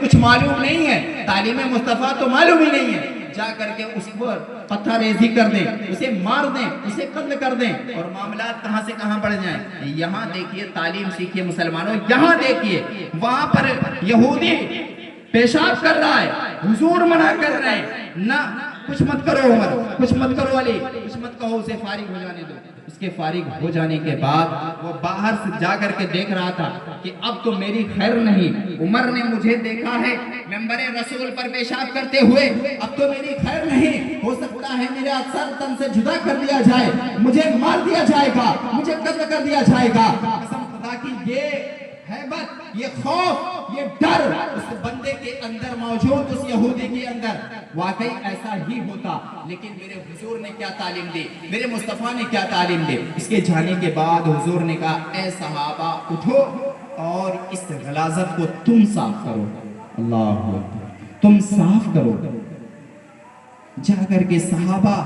کچھ معلوم نہیں ہے، تعلیم مصطفیٰ تو معلوم ہی نہیں ہے، جا کر کے اس پر پتھر ریزی کر دیں، اسے مار دیں، اسے قتل کر دیں، اور معاملات کہاں سے کہاں بڑھ جائیں۔ یہاں دیکھیے تعلیم سیکھیے مسلمانوں، یہاں دیکھیے وہاں پر یہودی پیشاب کر رہا ہے، حضور منع کر رہے ہیں، نہ کچھ مت کرو عمر، کچھ مت کرو علی، کچھ مت کہو، اسے فارغ ہو جانے دو۔ اس کے فارغ ہو جانے کے بعد وہ باہر سے جا کر کے دیکھ رہا تھا کہ اب تو میری خیر نہیں، عمر نے مجھے دیکھا ہے منبر رسول پر پیشاب کرتے ہوئے، اب تو میری خیر نہیں، ہو سکتا ہے میرا سر تن سے جدا کر دیا جائے، مجھے مار دیا جائے گا، مجھے قتل کر دیا جائے گا۔ قسم خدا کی یہ ہیبت، یہ خوف، یہ ڈر اس بندے کے اندر موجود، اس یہودی کے اندر واقعی ایسا ہی ہوتا۔ لیکن میرے حضور نے کیا تعلیم دی، میرے مصطفیٰ نے کیا تعلیم دی؟ اس کے جانے کے بعد حضور نے کہا اے صحابہ اٹھو اور اس غلاظت کو تم صاف کرو، اللہ اکبر، تم صاف کرو۔ جا کر کے صحابہ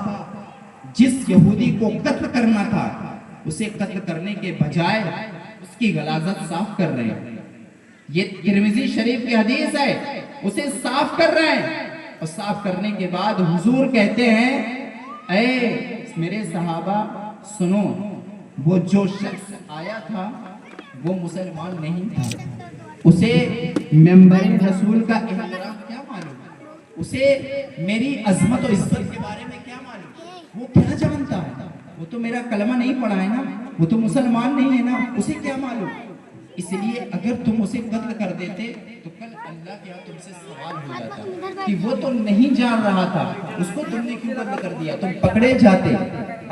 جس یہودی کو قتل کرنا تھا اسے قتل کرنے کے بجائے اس کی غلاظت صاف کر رہے ہیں۔ یہ ترمذی شریف کی حدیث ہے، اسے صاف کر رہے ہیں، اور صاف کرنے کے بعد حضور کہتے ہیں اے میرے صحابہ سنو، وہ جو شخص آیا تھا وہ مسلمان نہیں تھا، اسے منبر رسول کا احترام کیا معلوم، اسے میری عظمت و عزت کے بارے میں کیا معلوم، وہ کیا جانتا ہے، وہ تو میرا کلمہ نہیں پڑھا ہے نا، وہ تو مسلمان نہیں ہے نا، اسے کیا معلوم۔ اس لیے اگر تم اسے قتل کر دیتے تو کل اللہ کے ہاں تم سے سوال ہو جاتا کہ وہ تو نہیں جان رہا تھا، اس کو تم نے کیوں قتل کر دیا، تم پکڑے جاتے۔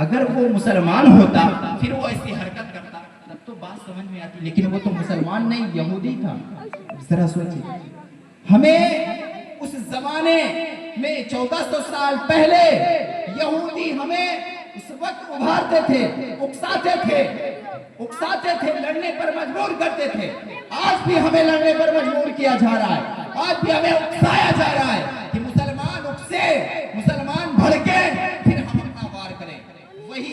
اگر وہ مسلمان ہوتا پھر وہ ایسی حرکت کرتا تب تو بات سمجھ میں آتی، لیکن وہ تو مسلمان نہیں، یہودی تھا۔ ذرا سوچیں، ہمیں اس زمانے میں 1400 سال پہلے یہودی ہمیں اس وقت ابھارتے تھے، اکساتے تھے، لڑنے پر مجبور کرتے تھے۔ آج بھی ہمیں لڑنے پر مجبور کیا جا رہا ہے، آج بھی ہمیں اکسایا جا رہا ہے کہ مسلمان اکسے، مسلمان بھڑکے، پھر ہم اپنا وار کریں۔ وہی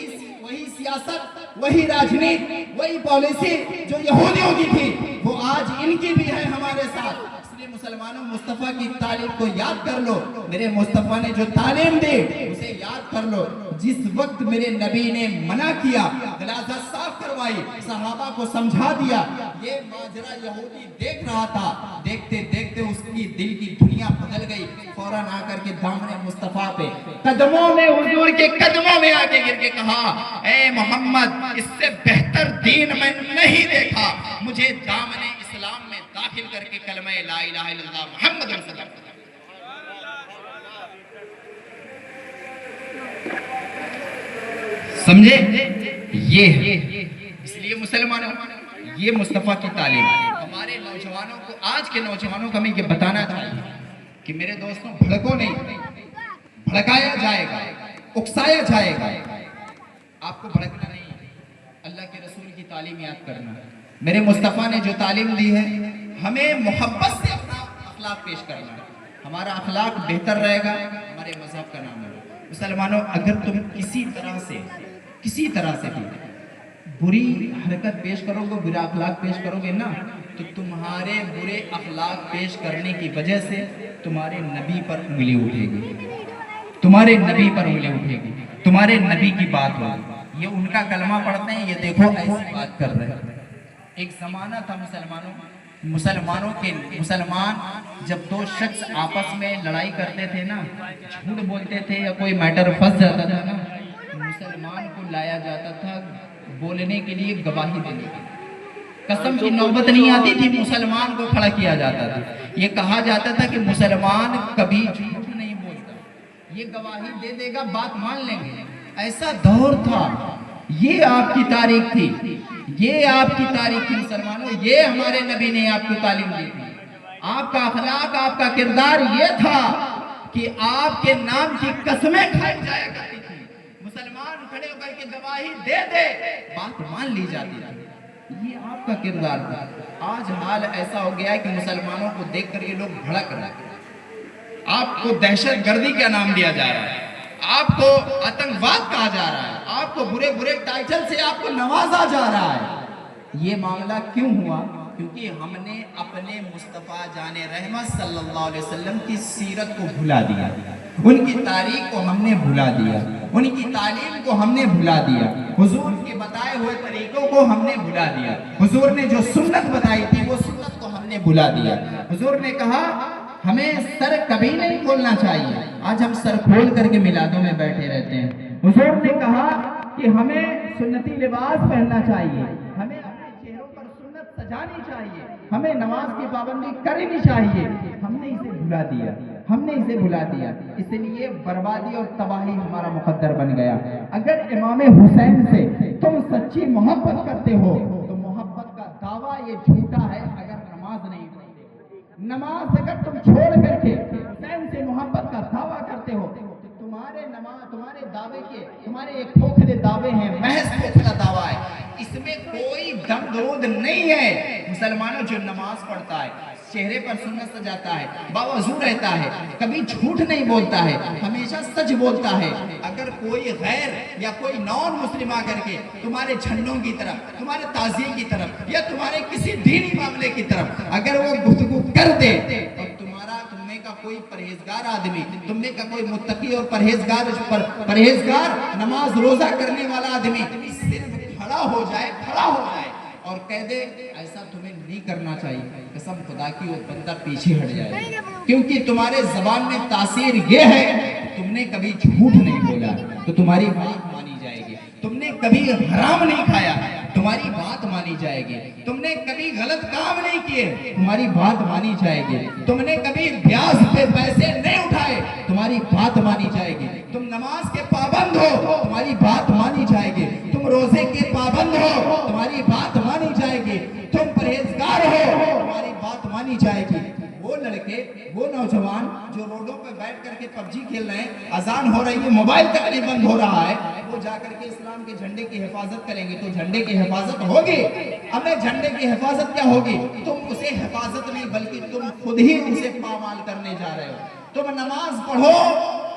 سیاست، وہی راجنیت، وہی پالیسی جو یہودیوں کی تھی وہ آج ان کی بھی ہے ہمارے ساتھ۔ اس لیے مسلمانوں مصطفیٰ کی تعلیم کو یاد کر لو، میرے مصطفیٰ نے جو تعلیم دی اسے یاد کر لو۔ جس وقت میرے نبی نے منع کیا، غلاظت صاف کروائی، صحابہ کو سمجھا دیا، یہ ماجرا یہودی دیکھ رہا تھا، دیکھتے دیکھتے اس کی دل کی دنیا بدل گئی، فوراً آ کر کے دامن مصطفیٰ پہ قدموں میں، حضور کے قدموں میں آ کے گر کے کہا اے محمد، اس سے بہتر دین میں نہیں دیکھا، مجھے دامن اسلام میں داخل کر کے کلمہ لا الہ الا اللہ محمد رسول اللہ۔ سمجھے؟ یہ اس لیے مسلمانوں یہ مصطفیٰ کی تعلیم ہے۔ ہمارے نوجوانوں کو، آج کے نوجوانوں کو ہمیں یہ بتانا چاہیے کہ میرے دوستوں بھڑکو نہیں، بھڑکایا جائے گا، اکسایا جائے گا، آپ کو بھڑکنا نہیں ہے، اللہ کے رسول کی تعلیم یاد کرنا ہے۔ میرے مصطفیٰ نے جو تعلیم دی ہے ہمیں محبت سے اپنا اخلاق پیش کرنا ہے، ہمارا اخلاق بہتر رہے گا، ہمارے مذہب کا نام ہے۔ مسلمانوں اگر تم کسی طرح سے بھی بری حرکت پیش کرو گے، برا اخلاق پیش کرو گے نا، تو تمہارے برے اخلاق پیش کرنے کی وجہ سے تمہارے نبی پر انگلی اٹھے گی، تمہارے نبی پر انگلی اٹھے گی، تمہارے نبی کی بات ہوگی۔ یہ ان کا کلمہ پڑھتے ہیں، یہ دیکھو ایسی بات کر رہے ہیں۔ ایک زمانہ تھا مسلمان جب دو شخص آپس میں لڑائی کرتے تھے نا، جھوٹ بولتے تھے یا کوئی میٹر پھنس جاتا تھا نا، مسلمان کو لایا جاتا تھا بولنے کے لیے، گواہی دینے کے لیے۔ قسم کی نوبت نہیں آتی تھی، مسلمان کو کھڑا کیا جاتا تھا، یہ کہا جاتا تھا کہ مسلمان کبھی جھوٹ نہیں بولتا، یہ گواہی دے دے گا، بات مان لیں گے۔ ایسا دور تھا، یہ آپ کی تاریخ تھی، یہ آپ کی تاریخ تھی مسلمانوں، یہ ہمارے نبی نے آپ کو تعلیم دی تھی۔ آپ کا اخلاق، آپ کا کردار یہ تھا کہ آپ کے نام کی قسمیں کھائی جایا کرتی تھی، مسلمان کھڑے ہو کر کے گواہی دے دے، بات مان لی جاتی تھی، یہ آپ کا کردار تھا۔ آج حال ایسا ہو گیا ہے کہ مسلمانوں کو دیکھ کر یہ لوگ بھڑک رہے ہیں، آپ کو دہشت گردی کا نام دیا جا رہا ہے، آپ کو آتنکواد کہا جا رہا ہے، آپ کو برے برے ٹائٹل سے آپ کو نوازا جا رہا ہے۔ یہ معاملہ کیوں ہوا؟ کیونکہ ہم نے اپنے مصطفیٰ جان رحمت صلی اللہ علیہ وسلم کی سیرت کو بھلا دیا، ان کی تاریخ کو ہم نے بھلا دیا، ان کی تعلیم کو ہم نے بھلا دیا، حضور کے بتائے ہوئے طریقوں کو ہم نے بھلا دیا، حضور نے جو سنت بتائی تھی وہ سنت کو ہم نے بھلا دیا۔ حضور نے کہا ہمیں سر کبھی نہیں کھولنا چاہیے، آج ہم سر کھول کر کے میلادوں میں بیٹھے رہتے ہیں۔ حضور نے کہا کہ ہمیں سنتی لباس پہننا چاہیے، ہمیں اپنے چہروں پر سنت سجانی چاہیے، ہمیں نماز کی پابندی کرنی چاہیے، ہم نے اسے بھلا دیا، ہم نے اسے بھلا دیا، اس لیے بربادی اور تباہی ہمارا مقدر بن گیا۔ اگر امام حسین سے تم سچی محبت کرتے ہو تو محبت کا دعویٰ یہ جھوٹا ہے اگر نماز نہیں پڑھتے۔ نماز اگر تم چھوڑ کر کے حسین سے محبت کا دعویٰ کرتے ہو تو تمہارے دعوے کے تمہارے ایک کھوکھلے دعوے ہیں، محض کھوکھلا دعویٰ ہے، اس میں کوئی دم درود نہیں ہے۔ مسلمانوں جو نماز پڑھتا ہے، چہرے پر سنت سجاتا ہے، باوضو رہتا ہے، کبھی جھوٹ نہیں بولتا ہے، ہمیشہ سچ بولتا ہے، اگر کوئی غیر یا کوئی نان مسلم آ کر کے تمہارے جھنڈوں کی طرف، تمہارے تعزیے کی طرف یا تمہارے کسی دینی معاملے کی طرف اگر وہ گفتگو کر دے اور تم میں کا کوئی پرہیزگار آدمی، تم میں کا کوئی متقی اور پرہیزگار نماز روزہ کرنے والا آدمی صرف کھڑا ہو جائے اور کہہ دے ایسا تمہیں نہیں کرنا چاہیے، قسم خدا کی وہ بندہ پیچھے ہٹ جائے، کیونکہ تمہارے زبان میں تاثیر یہ ہے تم نے کبھی جھوٹ نہیں بولا تو تمہاری بات مانی جائے گی، تم نے کبھی حرام نہیں کھایا تمہاری بات مانی جائے گی، تم نے کبھی غلط کام نہیں کیے تمہاری بات مانی جائے گی، تم نے کبھی بیاج پہ پیسے نہیں اٹھائے تمہاری بات مانی جائے گی، تم نماز کے پابند ہو تمہاری بات مانی جائے گی، تم روزے کے پابند ہو تمہاری بات مانی جائے گی، تم پرہیزگار ہو تمہاری بات مانی جائے گی۔ وہ لڑکے، وہ نوجوان جو روڈوں پہ بیٹھ کر کے پب جی کھیل رہے ہیں، اذان ہو رہی ہے، موبائل تک نہیں بند ہو رہا ہے، وہ جا کر کے اسلام کے جھنڈے کی حفاظت کریں گے تو جھنڈے کی حفاظت ہوگی؟ اب جھنڈے کی حفاظت کیا ہوگی؟ تم اسے حفاظت نہیں بلکہ تم خود ہی اسے پامال کرنے جا رہے ہو۔ تم نماز پڑھو،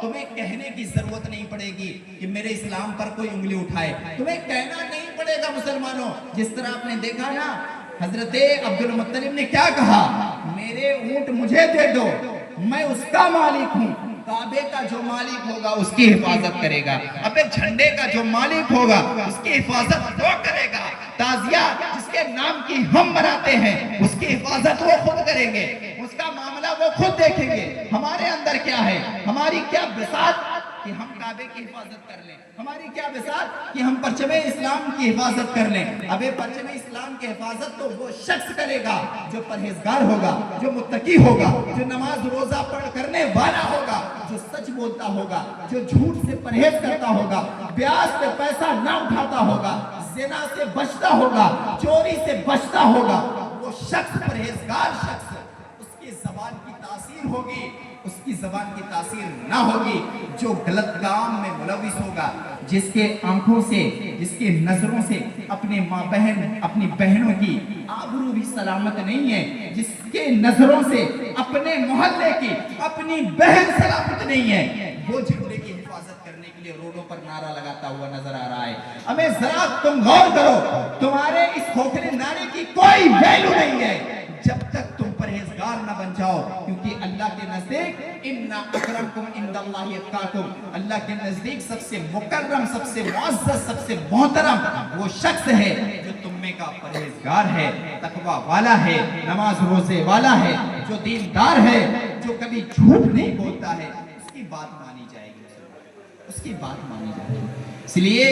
تمہیں کہنے کی ضرورت نہیں پڑے گی کہ میرے اسلام پر کوئی انگلی اٹھائے، تمہیں کہنا نہیں پڑے گا مسلمانوں۔ جس طرح آپ نے دیکھا نا حضرت عبد المطلب نے کیا کہا، میرے اونٹ مجھے دے دو، میں اس کا مالک ہوں، کعبے کا جو مالک ہوگا اس کی حفاظت کرے گا، ابے جھنڈے کا جو مالک ہوگا اس کی حفاظت وہ کرے گا، تعزیہ جس کے نام کی ہم مناتے ہیں اس کی حفاظت وہ خود کریں گے، اس کا معاملہ وہ خود دیکھیں گے۔ ہمارے اندر کیا ہے، ہماری کیا بساط کہ ہم کعبے کی حفاظت کر لیں، ہماری کیا بساط کہ ہم پرچم اسلام کی حفاظت کر لیں۔ ابے پرچم اسلام کی حفاظت تو وہ شخص کرے گا جو پرہیزگار ہوگا، جو متقی ہوگا، جو نماز روزہ پڑھ کرنے والا ہوگا، جو سچ بولتا ہوگا، جو جھوٹ سے پرہیز کرتا ہوگا، بیاج پہ پیسہ نہ اٹھاتا ہوگا، زنا سے بچتا ہوگا، چوری سے بچتا ہوگا، وہ شخص پرہیزگار شخص، اس کی زبان کی تاثیر ہوگی، اس کی زبان کی تاثیر نہ ہوگی۔ جو غلط کام میں ملوث ہوگا، جس کے آنکھوں سے، جس کے نظروں سے اپنے ماں بہن، اپنی بہنوں کی آبرو بھی سلامت نہیں ہے، جس کے نظروں سے اپنے محلے کی اپنی بہن سلامت نہیں ہے، وہ جھنڈے کی حفاظت کرنے کے لیے روڈوں پر نعرہ لگاتا ہوا نظر آ رہا ہے۔ ہمیں ذرا تم غور کرو، تمہارے اس کھوکھلے نعرے کی کوئی ویلیو نہیں ہے جب تک تم پرہیزگار نہ بن جاؤ، کیونکہ اللہ کے نزدیک ان اکرمکم عند اللہ اتقاکم، اللہ کے نزدیک سب سے مکرم، سب سے معزز، سب سے محترم وہ شخص ہے جو تم میں کا پرہیزگار ہے، تقوی والا ہے، نماز روزے والا ہے، جو دیندار ہے، جو کبھی جھوٹ نہیں بولتا ہے، اس کی بات مانی جائے گی، اس کی بات مانی جائے گی۔ اس لیے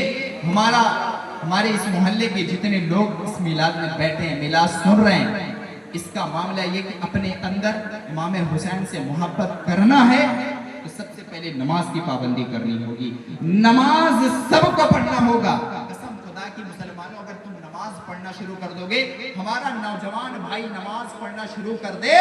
ہمارے اس محلے کے جتنے لوگ اس میلاد میں بیٹھے ہیں، میلاد سن رہے ہیں، اس کا معاملہ یہ کہ اپنے اندر امام حسین سے محبت کرنا ہے تو سب سے پہلے نماز کی پابندی کرنی ہوگی، نماز سب کو پڑھنا ہوگا۔ قسم خدا کی مسلمانوں، اگر تم نماز پڑھنا شروع کر دو گے، ہمارا نوجوان بھائی نماز پڑھنا شروع کر دے،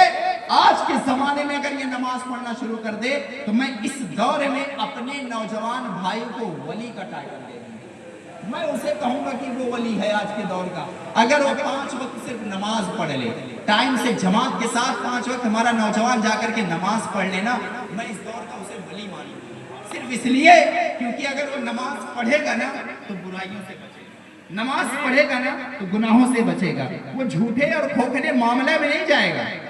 آج کے زمانے میں اگر یہ نماز پڑھنا شروع کر دے تو میں اس دور میں اپنے نوجوان بھائی کو ولی کا ٹائٹل دے دوں گا، میں اسے کہوں گا کہ وہ ولی ہے آج کے دور کا، اگر وہ 5 وقت صرف نماز پڑھ لے، ٹائم سے جماعت کے ساتھ 5 وقت ہمارا نوجوان جا کر کے نماز پڑھ لینا، میں اس دور کا اسے ولی مانوں گا، صرف اس لیے کیونکہ اگر وہ نماز پڑھے گا نا تو برائیوں سے بچے گا، نماز پڑھے گا نا تو گناہوں سے بچے گا، وہ جھوٹے اور کھوکھلے معاملے میں نہیں جائے گا۔